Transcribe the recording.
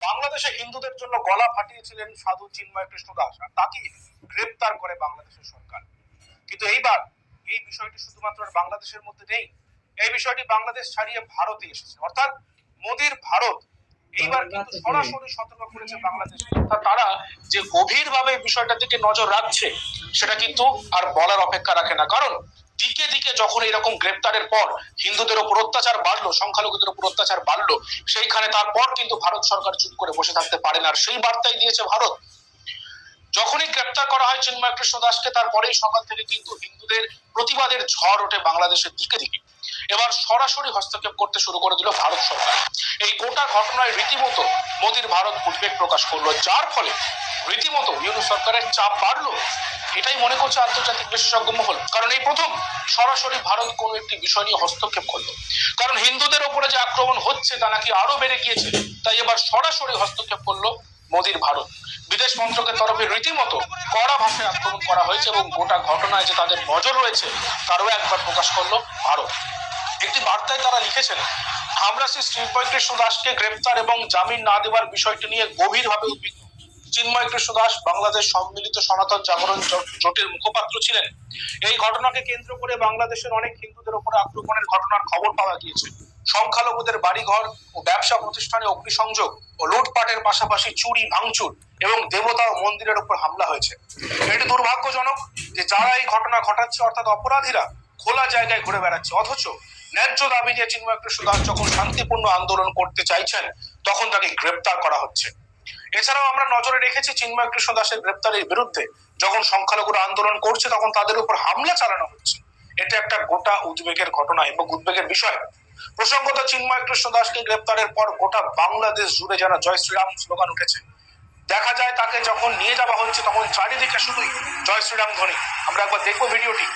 বাংলাদেশে হিন্দুদের জন্য গলা ফাটিয়েছিলেন সাধু চিন্ময় কৃষ্ণ দাস, আর তাকে গ্রেপ্তার করে বাংলাদেশের সরকার। কিন্তু এইবার এই বিষয়টি শুধুমাত্র বাংলাদেশের মধ্যে নেই, এই বিষয়টি বাংলাদেশ ছাড়িয়ে ভারতে এসেছে, অর্থাৎ মোদির ভারত এইবার কিন্তু সরাসরি সতর্ক করেছে বাংলাদেশ। তারা যে গভীরভাবে বিষয়টার দিকে নজর রাখছে সেটা কিন্তু আর বলার অপেক্ষা রাখে না, কারণ দিকে দিকে যখন এরকম গ্রেপ্তারের পর হিন্দুদের উপর অত্যাচার বাড়লো, সংখ্যালঘুদের উপর অত্যাচার বাড়লো, সেইখানে তারপর কিন্তু ভারত সরকার চুপ করে বসে থাকতে পারে না। আর সেই বার্তাই দিয়েছে ভারত। যখনই গ্রেপ্তার করা হয় চিন্ময় কৃষ্ণ দাসকে, তারপরেই সকাল থেকে কিন্তু হিন্দুদের প্রতিবাদের ঝড় ওঠে বাংলাদেশের দিকে দিকে। এবার সরাসরি হস্তক্ষেপ করতে শুরু করে দিল ভারত সরকার। এই গোটা ঘটনায় রীতিমতো মোদির ভারত উদ্বেগ প্রকাশ করলো, যার ফলে রীতিমতো ইউনূস সরকারের চাপ বাড়লো, এটাই মনে করছে আন্তর্জাতিক বিশেষজ্ঞ মহল। কারণ এই প্রথম সরাসরি ভারত কোনো একটি বিষয় নিয়ে হস্তক্ষেপ করলো। কারণ হিন্দুদের উপরে যে আক্রমণ হচ্ছে তা নাকি আরো বেড়ে গিয়েছে, তাই এবার সরাসরি হস্তক্ষেপ করলো মোদির ভারত। বিদেশ মন্ত্রকের তরফে রীতিমতো কড়া ভাষায় আক্রমণ করা হয়েছে এবং গোটা ঘটনায় যে তাদের নজর রয়েছে তারও একবার প্রকাশ করলো ভারত। একটি বার্তায় তারা লিখেছেন, আমরা শ্রী চিন্ময় কৃষ্ণ দাসকে গ্রেপ্তার এবং জামিন না দেওয়ার বিষয়টি নিয়ে গভীরভাবে উদ্বিগ্ন। চিন্ময় কৃষ্ণ দাস বাংলাদেশ সম্মিলিত সনাতন জাগরণ জোটের মুখপাত্র ছিলেন। এই ঘটনাকে কেন্দ্র করে বাংলাদেশের অনেক হিন্দুদের উপরে আক্রমণের ঘটনার খবর পাওয়া গিয়েছে। সংখ্যালঘুদের বাড়িঘর ও ব্যবসা প্রতিষ্ঠানে অগ্নিসংযোগ ও লুটপাটের পাশাপাশি চুরি ভাঙচুর এবং দেবতা ও মন্দিরের উপর হামলা হয়েছে। এটি দুর্ভাগ্যজনক যে যারা এই ঘটনা ঘটাচ্ছে, অর্থাৎ অপরাধীরা, খোলা জায়গায় ঘুরে বেড়াচ্ছে, অথচ ন্যায্য দাবি নিয়ে চিন্ময় কৃষ্ণ দাস যখন শান্তিপূর্ণ আন্দোলন করতে চাইছেন তখন তাকে গ্রেপ্তার করা হচ্ছে। এছাড়াও আমরা নজরে রেখেছি চিন্ময় কৃষ্ণ দাসের গ্রেপ্তারের বিরুদ্ধে যখন সংখ্যালঘুরা আন্দোলন করছে তখন তাদের উপর হামলা চালানো হচ্ছে। এটা একটা গোটা উদ্বেগের ঘটনা এবং উদ্বেগের বিষয়। প্রসঙ্গত, চিন্ময় কৃষ্ণ দাসকে গ্রেপ্তারের পর গোটা বাংলাদেশ জুড়ে যারা জয় শ্রীরাম স্লোগান উঠেছে। দেখা যায় তাকে যখন নিয়ে যাওয়া হচ্ছে তখন চারিদিকে শুধুই জয় শ্রীরাম ধ্বনি। আমরা একবার দেখবো ভিডিওটি।